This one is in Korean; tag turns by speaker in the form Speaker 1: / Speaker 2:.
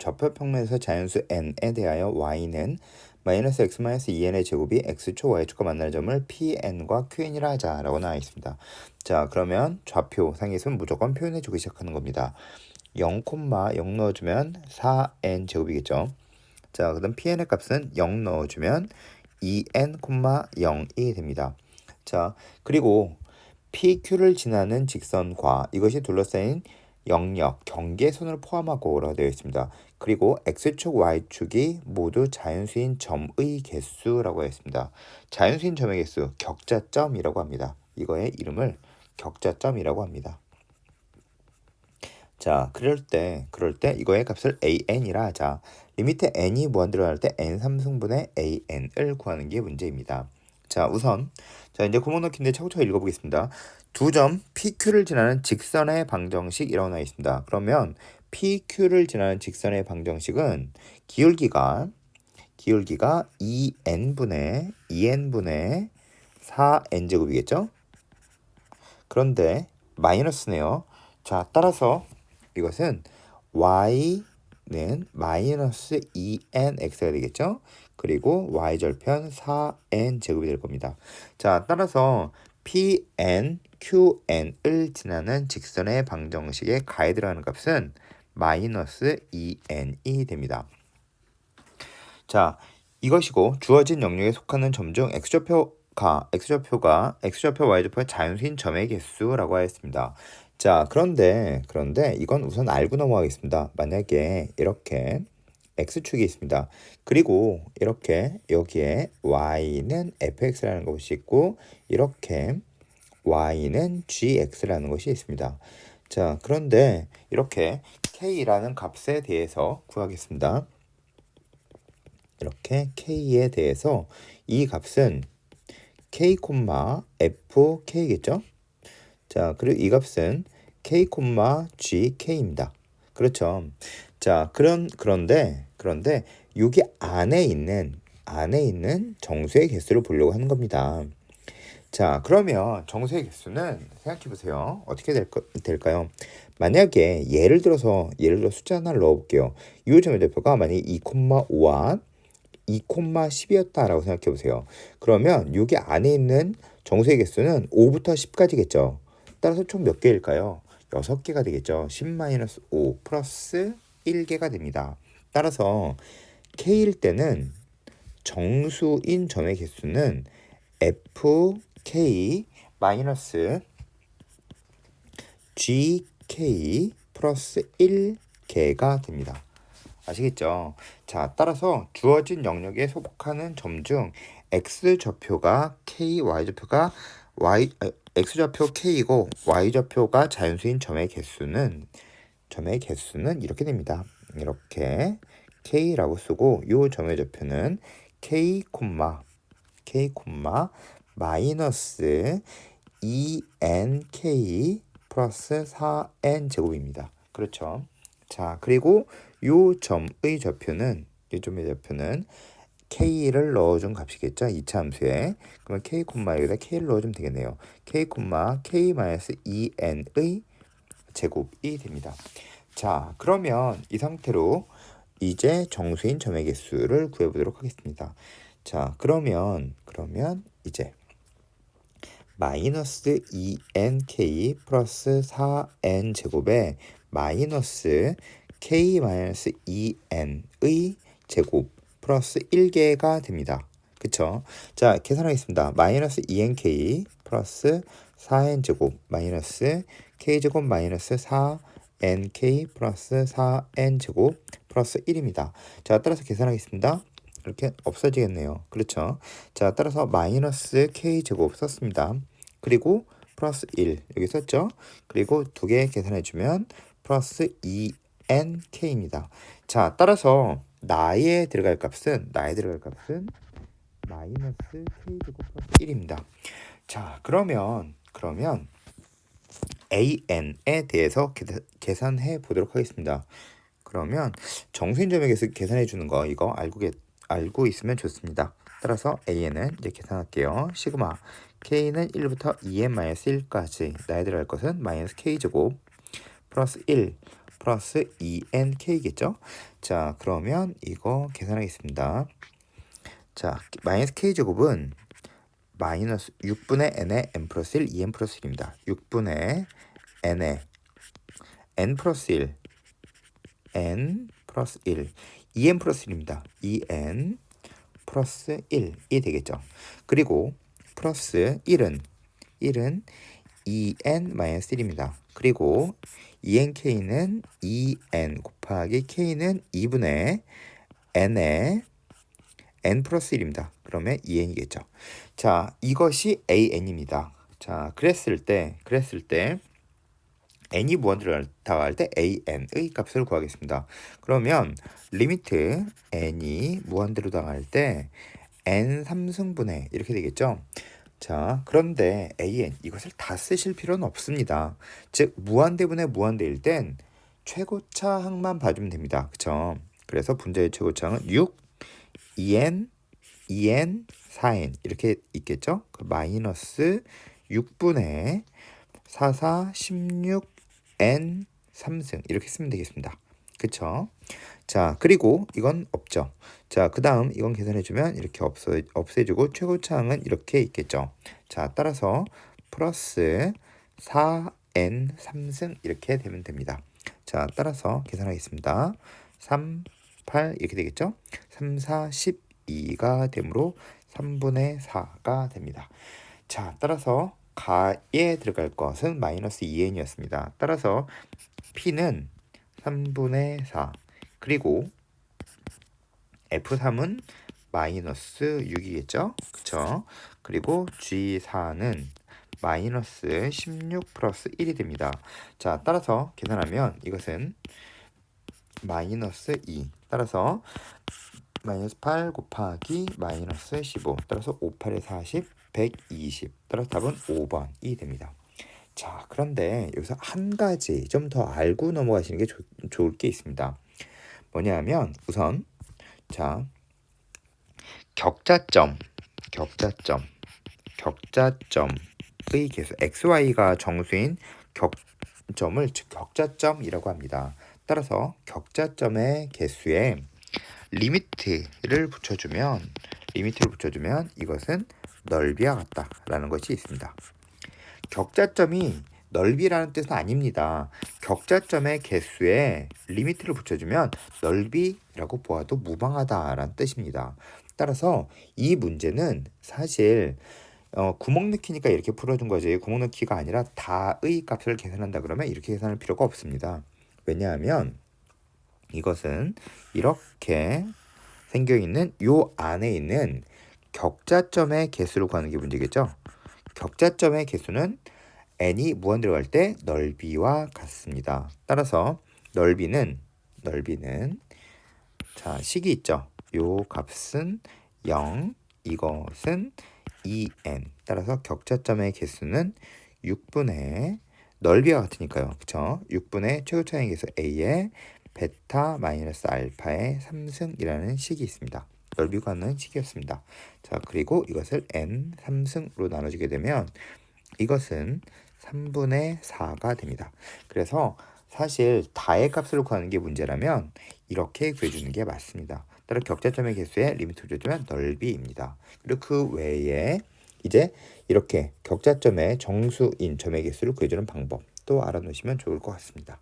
Speaker 1: 좌표 평면에서 자연수 n에 대하여 y는 마이너스 x 마이너스 2n의 제곱이 x축 y축과 만나는 점을 pn과 qn이라 하자라고 나와 있습니다. 자, 그러면 좌표 상의수는 무조건 표현해주기 시작하는 겁니다. 0, 0 넣어주면 4n 제곱이겠죠. 자, 그다음 pn의 값은 0 넣어주면 2n, 0이 됩니다. 자, 그리고 PQ를 지나는 직선과 이것이 둘러싸인 영역, 경계선을 포함하고라고 되어 있습니다. 그리고 X축, Y축이 모두 자연수인 점의 개수라고 했습니다. 자연수인 점의 개수, 격자점이라고 합니다. 이거의 이름을 격자점이라고 합니다. 자, 그럴 때 이거의 값을 an이라 하자. 리미트 n이 무한대로 할 때 n 3승분의 an을 구하는 게 문제입니다. 자, 우선 이제 구멍 넣기인데 차곡차곡 읽어보겠습니다. 두 점 PQ를 지나는 직선의 방정식이라고 나와 있습니다. 그러면 PQ를 지나는 직선의 방정식은 기울기가 2n분의 4n제곱이겠죠? 그런데 마이너스네요. 자, 따라서 이것은 y는 마이너스 2nx가 되겠죠? 그리고 y절편 4n제곱이 될 겁니다. 자, 따라서 pn, qn을 지나는 직선의 방정식에 가에 들어가는 값은 마이너스 2n이 됩니다. 자, 이것이고 주어진 영역에 속하는 점 중 x좌표가 x좌표 y좌표의 자연수인 점의 개수라고 하였습니다. 자, 그런데 이건 우선 알고 넘어가겠습니다. 만약에 이렇게 x축이 있습니다. 그리고 이렇게 여기에 y는 fx라는 것이 있고 이렇게 y는 gx라는 것이 있습니다. 자, 그런데 이렇게 k라는 값에 대해서 구하겠습니다. 이렇게 k에 대해서 이 값은 k, fk겠죠? 자, 그리고 이 값은 k, gk입니다. 그렇죠? 자, 그런데 여기 안에 있는 정수의 개수를 보려고 하는 겁니다. 자, 그러면 정수의 개수는 생각해 보세요. 어떻게 될까요? 만약에 예를 들어 숫자 하나를 넣어볼게요. 이 점의 좌표가 만약에 2,5와 2,10이었다라고 생각해 보세요. 그러면 여기 안에 있는 정수의 개수는 5부터 10까지겠죠. 따라서 총 몇 개일까요? 6개가 되겠죠. 10-5 플러스 1개가 됩니다. 따라서 k일 때는 정수인 점의 개수는 fk 마이너스 gk 플러스 1개가 됩니다. 아시겠죠? 자, 따라서 주어진 영역에 속하는 점 중 x좌표가 k, y좌표가 x좌표 k이고 y좌표가 자연수인 점의 개수는 이렇게 됩니다. 이렇게 k라고 쓰고 이 점의 좌표는 k, 마이너스 2nk 플러스 4n 제곱입니다. 그렇죠? 자, 그리고 요 점의 좌표는 k를 넣어준 값이겠죠? 2차 함수에. 그러면 k, 여기다 k를 넣어주면 되겠네요. k, k-2n의 제곱이 됩니다. 자, 그러면 이 상태로 이제 정수인 점의 개수를 구해보도록 하겠습니다. 자, 그러면 이제 마이너스 2nk 플러스 4n 제곱에 마이너스 k 마이너스 2n의 제곱 플러스 1개가 됩니다. 그쵸? 자, 계산하겠습니다. 마이너스 2nk 플러스 4n 제곱 마이너스 k 제곱 마이너스 4nk 플러스 4n 제곱 플러스 1입니다. 자, 따라서 계산하겠습니다. 이렇게 없어지겠네요. 그렇죠? 자, 따라서 마이너스 k 제곱 썼습니다. 그리고 플러스 1 여기 썼죠? 그리고 두 개 계산해주면 플러스 2nk입니다. 자, 따라서 나에 들어갈 값은 마이너스 k제곱 플러스 1입니다. 자, 그러면 an에 대해서 계산해 보도록 하겠습니다. 그러면 정수인 점의 개수 계산해 주는 거 이거 알고 있으면 좋습니다. 따라서 an은 이제 계산할게요. 시그마 k는 1부터 2n-1까지 나에 들어갈 것은 마이너스 k제곱 플러스 1 플러스 2nk겠죠. 자, 그러면 이거 계산하겠습니다. 자, 마이너스 k제곱은 마이너스 6분의 n의 n 플러스 1, 2n 플러스 1입니다. 6분의 n의 n 플러스 1, n 플러스 1, 2n 플러스 1입니다. 2n 플러스 1이 되겠죠. 그리고 플러스 1은 2n 마이너스 1입니다. 그리고 2nk는 2n 곱하기 k는 2분의 n의 n 플러스 1입니다. 그러면 2n이겠죠. 자, 이것이 an입니다. 자, 그랬을 때 n이 무한대로 다가갈 때 an의 값을 구하겠습니다. 그러면 리미트 n이 무한대로 다가갈 때 n 3승분의 이렇게 되겠죠. 자, 그런데 an 이것을 다 쓰실 필요는 없습니다. 즉 무한대분의 무한대일 땐 최고차항만 봐주면 됩니다. 그쵸? 그래서 분자의 최고차항은 6, 2n, 2n, 4n 이렇게 있겠죠? 그 마이너스 6분의 4, 4, 16, n 3승 이렇게 쓰면 되겠습니다. 그쵸? 자, 그리고 이건 없죠. 자, 그 다음 이건 계산해주면 이렇게 없애주고 최고차항은 이렇게 있겠죠. 자, 따라서 플러스 4n 3승 이렇게 되면 됩니다. 자, 따라서 계산하겠습니다. 3, 8 이렇게 되겠죠. 3, 4, 12가 되므로 3분의 4가 됩니다. 자, 따라서 가에 들어갈 것은 마이너스 2n이었습니다. 따라서 P는 3분의 4 그리고 F3은 마이너스 6이겠죠. 그쵸? 그리고 G4는 마이너스 16 플러스 1이 됩니다. 자, 따라서 계산하면 이것은 마이너스 2 따라서 마이너스 8 곱하기 마이너스 15 따라서 5, 8에 40, 120 따라서 답은 5번이 됩니다. 자, 그런데 여기서 한 가지 좀 더 알고 넘어가시는 게 좋을 게 있습니다. 뭐냐면 우선 자, 격자점의 개수 xy가 정수인 격점을 즉 격자점이라고 합니다. 따라서 격자점의 개수에 리미트를 붙여주면 이것은 넓이와 같다라는 것이 있습니다. 격자점이 넓이라는 뜻은 아닙니다. 격자점의 개수에 리미트를 붙여주면 넓이라고 보아도 무방하다라는 뜻입니다. 따라서 이 문제는 사실 구멍 넣기니까 이렇게 풀어준 거지 구멍 넣기가 아니라 다의 값을 계산한다 그러면 이렇게 계산할 필요가 없습니다. 왜냐하면 이것은 이렇게 생겨있는 요 안에 있는 격자점의 개수를 구하는 게 문제겠죠. 격자점의 개수는 n이 무한대로 갈 때 넓이와 같습니다. 따라서 넓이는 자, 식이 있죠. 요 값은 0, 이것은 2n. 따라서 격자점의 개수는 6분의 넓이와 같으니까요. 그쵸? 6분의 최고차항의 개수 a의 베타 마이너스 알파의 3승이라는 식이 있습니다. 넓이 구하는 식이었습니다. 자, 그리고 이것을 n 3승으로 나눠주게 되면 이것은 3분의 4가 됩니다. 그래서 사실 다의 값을 구하는 게 문제라면 이렇게 구해주는 게 맞습니다. 따라 격자점의 개수에 리미트를 줘주면 넓이입니다. 그리고 그 외에 이제 이렇게 격자점의 정수인 점의 개수를 구해주는 방법도 알아놓으시면 좋을 것 같습니다.